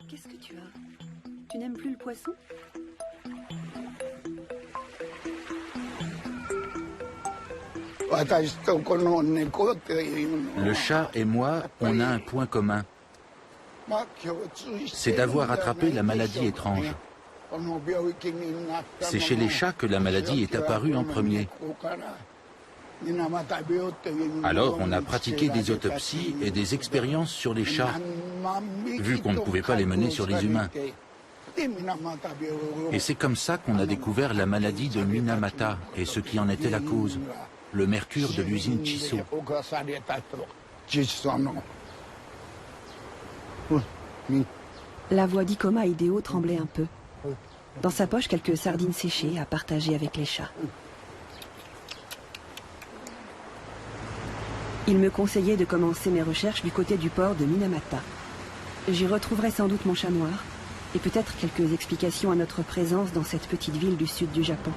Qu'est-ce que tu as? Tu n'aimes plus le poisson? Le chat et moi, on a un point commun. C'est d'avoir attrapé la maladie étrange. C'est chez les chats que la maladie est apparue en premier. Alors on a pratiqué des autopsies et des expériences sur les chats, vu qu'on ne pouvait pas les mener sur les humains. Et c'est comme ça qu'on a découvert la maladie de Minamata et ce qui en était la cause, le mercure de l'usine Chisso. La voix d'Ikoma Hideo tremblait un peu. Dans sa poche, quelques sardines séchées à partager avec les chats. Il me conseillait de commencer mes recherches du côté du port de Minamata. J'y retrouverai sans doute mon chat noir et peut-être quelques explications à notre présence dans cette petite ville du sud du Japon.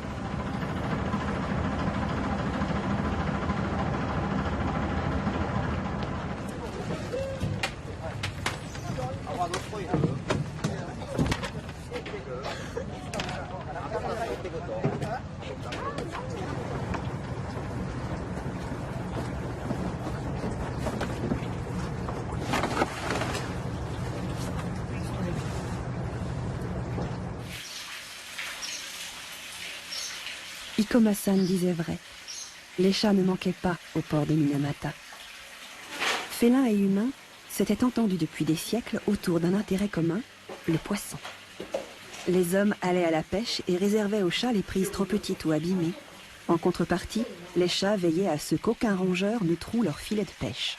Ikoma-san disait vrai. Les chats ne manquaient pas au port de Minamata. Félins et humains s'étaient entendus depuis des siècles autour d'un intérêt commun, le poisson. Les hommes allaient à la pêche et réservaient aux chats les prises trop petites ou abîmées. En contrepartie, les chats veillaient à ce qu'aucun rongeur ne troue leur filet de pêche.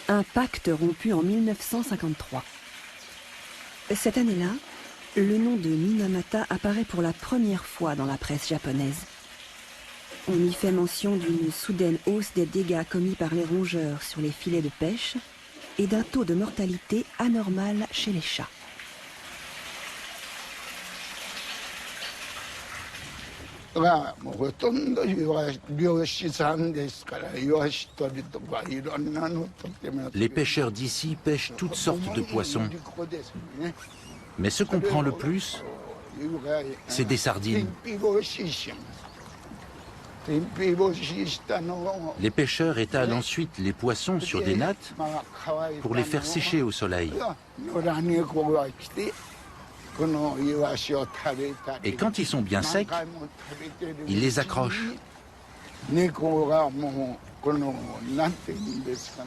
Un pacte rompu en 1953. Cette année-là, le nom de Minamata apparaît pour la première fois dans la presse japonaise. On y fait mention d'une soudaine hausse des dégâts commis par les rongeurs sur les filets de pêche et d'un taux de mortalité anormal chez les chats. Les pêcheurs d'ici pêchent toutes sortes de poissons. Mais ce qu'on prend le plus, c'est des sardines. Les pêcheurs étalent ensuite les poissons sur des nattes pour les faire sécher au soleil. Et quand ils sont bien secs, ils les accrochent.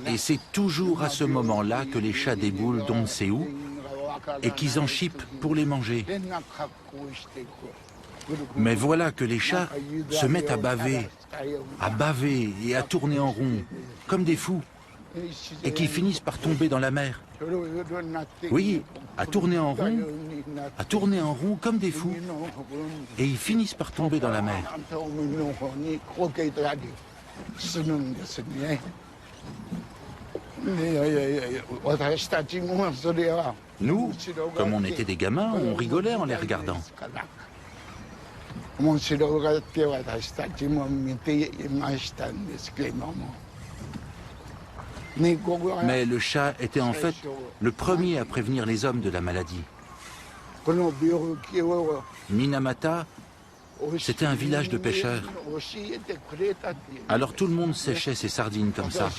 Et c'est toujours à ce moment-là que les chats déboulent d'on ne sait où et qu'ils en chipent pour les manger. Mais voilà que les chats se mettent à baver et à tourner en rond, comme des fous, et qui finissent par tomber dans la mer. Oui, à tourner en rond comme des fous, et ils finissent par tomber dans la mer. Nous, comme on était des gamins, on rigolait en les regardant. Mais le chat était en fait le premier à prévenir les hommes de la maladie. Minamata, c'était un village de pêcheurs. Alors tout le monde séchait ses sardines comme ça.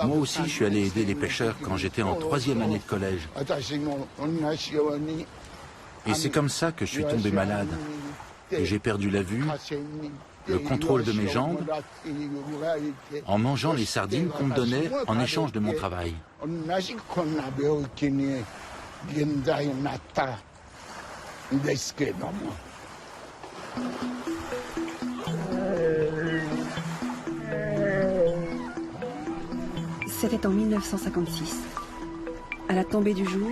Moi aussi, je suis allé aider les pêcheurs quand j'étais en 3e année de collège. Et c'est comme ça que je suis tombé malade. Et j'ai perdu la vue, le contrôle de mes jambes, en mangeant les sardines qu'on me donnait en échange de mon travail. C'était en 1956. À la tombée du jour,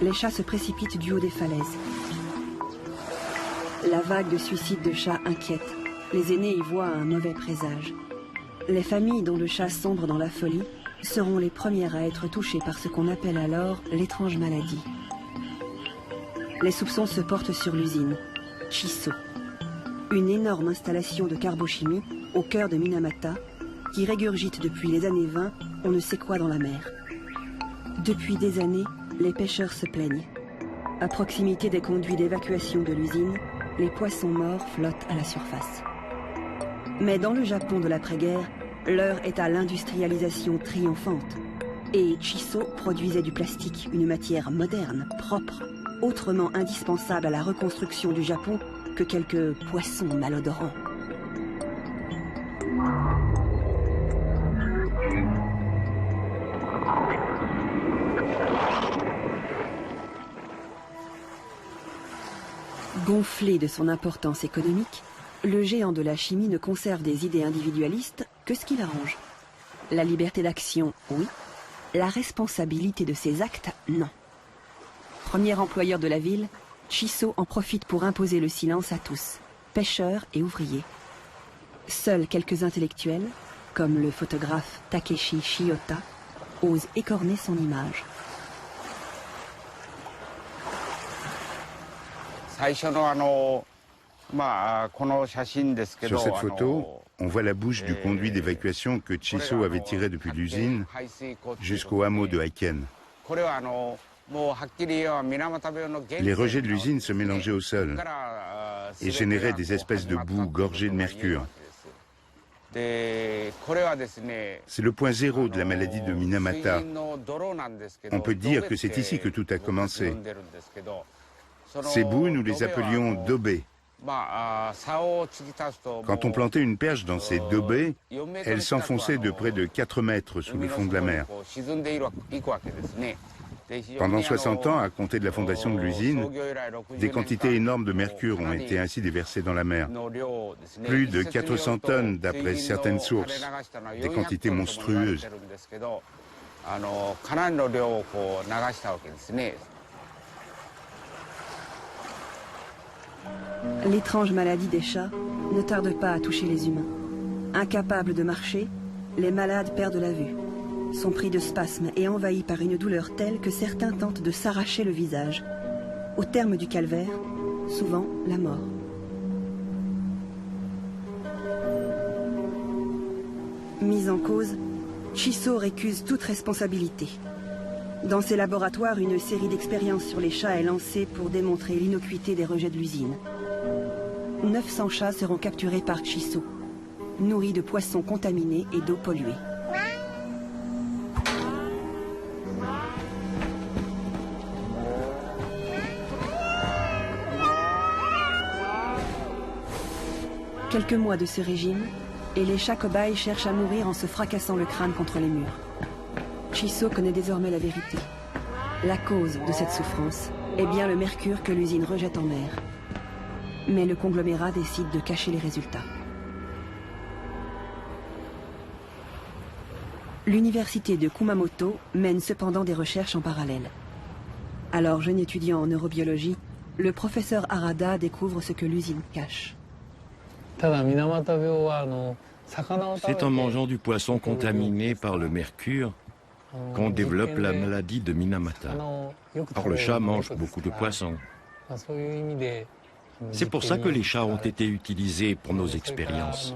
les chats se précipitent du haut des falaises. La vague de suicides de chats inquiète. Les aînés y voient un mauvais présage. Les familles dont le chat sombre dans la folie seront les premières à être touchées par ce qu'on appelle alors l'étrange maladie. Les soupçons se portent sur l'usine, Chisso. Une énorme installation de carbochimie au cœur de Minamata, qui régurgite depuis les années 20 on ne sait quoi dans la mer. Depuis des années, les pêcheurs se plaignent. À proximité des conduits d'évacuation de l'usine, les poissons morts flottent à la surface. Mais dans le Japon de l'après-guerre, l'heure est à l'industrialisation triomphante. Et Chiso produisait du plastique, une matière moderne, propre, autrement indispensable à la reconstruction du Japon que quelques poissons malodorants. Gonflé de son importance économique, le géant de la chimie ne conserve des idées individualistes que ce qui l'arrange. La liberté d'action, oui. La responsabilité de ses actes, non. Premier employeur de la ville, Chiso en profite pour imposer le silence à tous, pêcheurs et ouvriers. Seuls quelques intellectuels, comme le photographe Takeshi Shiota, osent écorner son image. Sur cette photo, on voit la bouche du conduit d'évacuation que Chiso avait tiré depuis l'usine jusqu'au hameau de Aiken. Les rejets de l'usine se mélangeaient au sol et généraient des espèces de boue gorgées de mercure. C'est le point zéro de la maladie de Minamata. On peut dire que c'est ici que tout a commencé. Ces boues, nous les appelions dobé. Quand on plantait une perche dans ces dobés, elle s'enfonçait de près de 4 mètres sous le fond de la mer. Pendant 60 ans, à compter de la fondation de l'usine, des quantités énormes de mercure ont été ainsi déversées dans la mer. Plus de 400 tonnes d'après certaines sources, des quantités monstrueuses. L'étrange maladie des chats ne tarde pas à toucher les humains. Incapables de marcher, les malades perdent la vue, sont pris de spasmes et envahis par une douleur telle que certains tentent de s'arracher le visage. Au terme du calvaire, souvent la mort. Mis en cause, Chiso récuse toute responsabilité. Dans ses laboratoires, une série d'expériences sur les chats est lancée pour démontrer l'innocuité des rejets de l'usine. 900 chats seront capturés par Chiso, nourris de poissons contaminés et d'eau polluée. Quelques mois de ce régime, et les chats cobayes cherchent à mourir en se fracassant le crâne contre les murs. Chiso connaît désormais la vérité. La cause de cette souffrance est bien le mercure que l'usine rejette en mer. Mais le conglomérat décide de cacher les résultats. L'université de Kumamoto mène cependant des recherches en parallèle. Alors, jeune étudiant en neurobiologie, le professeur Harada découvre ce que l'usine cache. C'est en mangeant du poisson contaminé par le mercure qu'on développe la maladie de Minamata. Or, le chat mange beaucoup de poissons. C'est pour ça que les chats ont été utilisés pour nos expériences.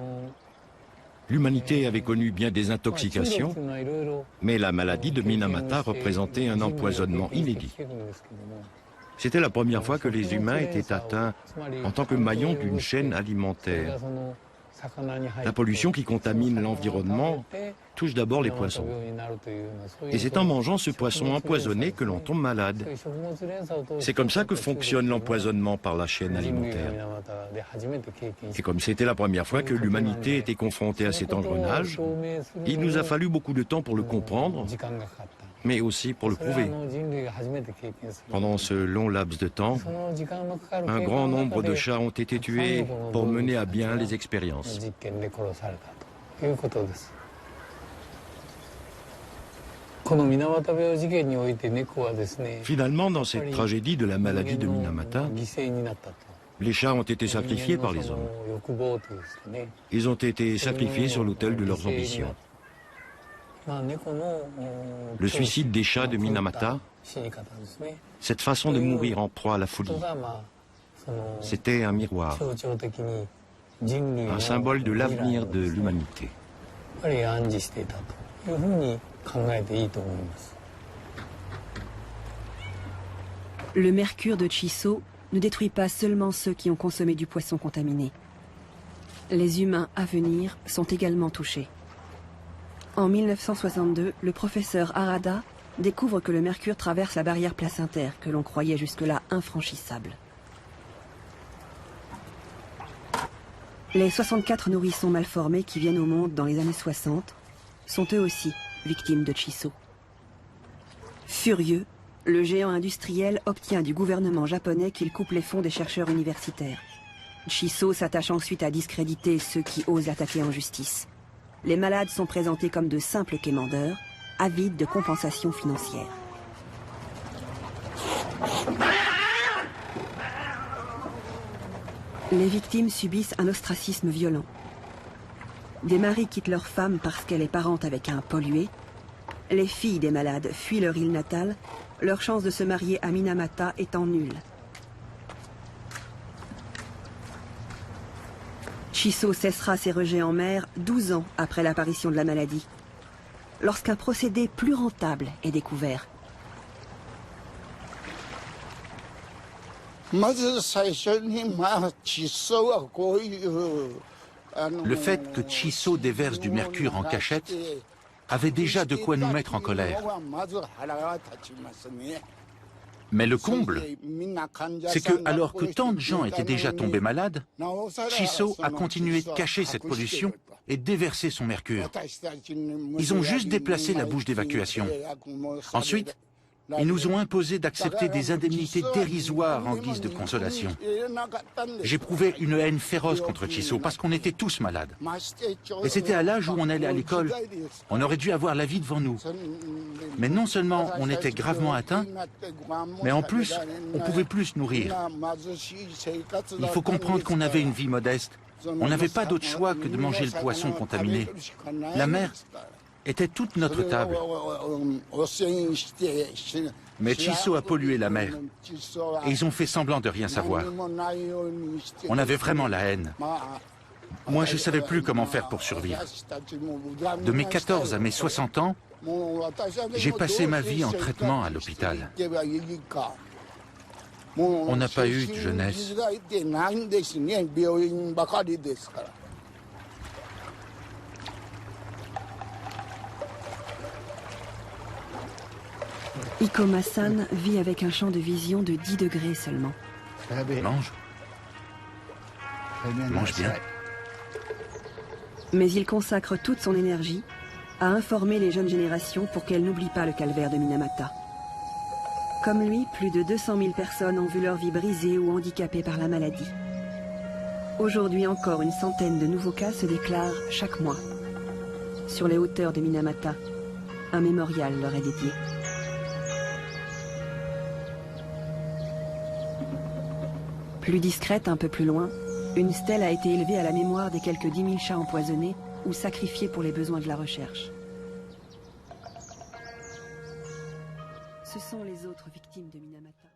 L'humanité avait connu bien des intoxications, mais la maladie de Minamata représentait un empoisonnement inédit. C'était la première fois que les humains étaient atteints en tant que maillon d'une chaîne alimentaire. La pollution qui contamine l'environnement touche d'abord les poissons. Et c'est en mangeant ce poisson empoisonné que l'on tombe malade. C'est comme ça que fonctionne l'empoisonnement par la chaîne alimentaire. Et comme c'était la première fois que l'humanité était confrontée à cet engrenage, il nous a fallu beaucoup de temps pour le comprendre, mais aussi pour le prouver. Pendant ce long laps de temps, un grand nombre de chats ont été tués pour mener à bien les expériences. Finalement, dans cette tragédie de la maladie de Minamata, les chats ont été sacrifiés par les hommes. Ils ont été sacrifiés sur l'autel de leurs ambitions. Le suicide des chats de Minamata, cette façon de mourir en proie à la folie, c'était un miroir, un symbole de l'avenir de l'humanité. ぱり暗示していたというふうに考えていいと思います。Le mercure de Chisso ne détruit pas seulement ceux qui ont consommé du poisson contaminé. Les humains à venir sont également touchés. En 1962, le professeur Harada découvre que le mercure traverse la barrière placentaire que l'on croyait jusque-là infranchissable. Les 64 nourrissons malformés qui viennent au monde dans les années 60 sont eux aussi victimes de Chisso. Furieux, le géant industriel obtient du gouvernement japonais qu'il coupe les fonds des chercheurs universitaires. Chisso s'attache ensuite à discréditer ceux qui osent l'attaquer en justice. Les malades sont présentés comme de simples quémandeurs, avides de compensation financière. Les victimes subissent un ostracisme violent. Des maris quittent leur femme parce qu'elle est parente avec un pollué. Les filles des malades fuient leur île natale, leur chance de se marier à Minamata étant nulle. Chisso cessera ses rejets en mer 12 ans après l'apparition de la maladie, lorsqu'un procédé plus rentable est découvert. Le fait que Chisso déverse du mercure en cachette avait déjà de quoi nous mettre en colère. Mais le comble, c'est que, alors que tant de gens étaient déjà tombés malades, Chisso a continué de cacher cette pollution et de déverser son mercure. Ils ont juste déplacé la bouche d'évacuation. Ensuite, ils nous ont imposé d'accepter des indemnités dérisoires en guise de consolation. J'éprouvais une haine féroce contre Chisso parce qu'on était tous malades. Et c'était à l'âge où on allait à l'école. On aurait dû avoir la vie devant nous. Mais non seulement on était gravement atteints, mais en plus, on pouvait plus se nourrir. Il faut comprendre qu'on avait une vie modeste. On n'avait pas d'autre choix que de manger le poisson contaminé. La mer était toute notre table. Mais Chisso a pollué la mer. Et ils ont fait semblant de rien savoir. On avait vraiment la haine. Moi, je ne savais plus comment faire pour survivre. De mes 14 à mes 60 ans, j'ai passé ma vie en traitement à l'hôpital. On n'a pas eu de jeunesse. Ikoma-san vit avec un champ de vision de 10 degrés seulement. Mange. Mange bien. Mais il consacre toute son énergie à informer les jeunes générations pour qu'elles n'oublient pas le calvaire de Minamata. Comme lui, plus de 200 000 personnes ont vu leur vie brisée ou handicapée par la maladie. Aujourd'hui encore, une centaine de nouveaux cas se déclarent chaque mois. Sur les hauteurs de Minamata, un mémorial leur est dédié. Plus discrète, un peu plus loin, une stèle a été élevée à la mémoire des quelques 10 000 chats empoisonnés ou sacrifiés pour les besoins de la recherche. Ce sont les autres victimes de Minamata.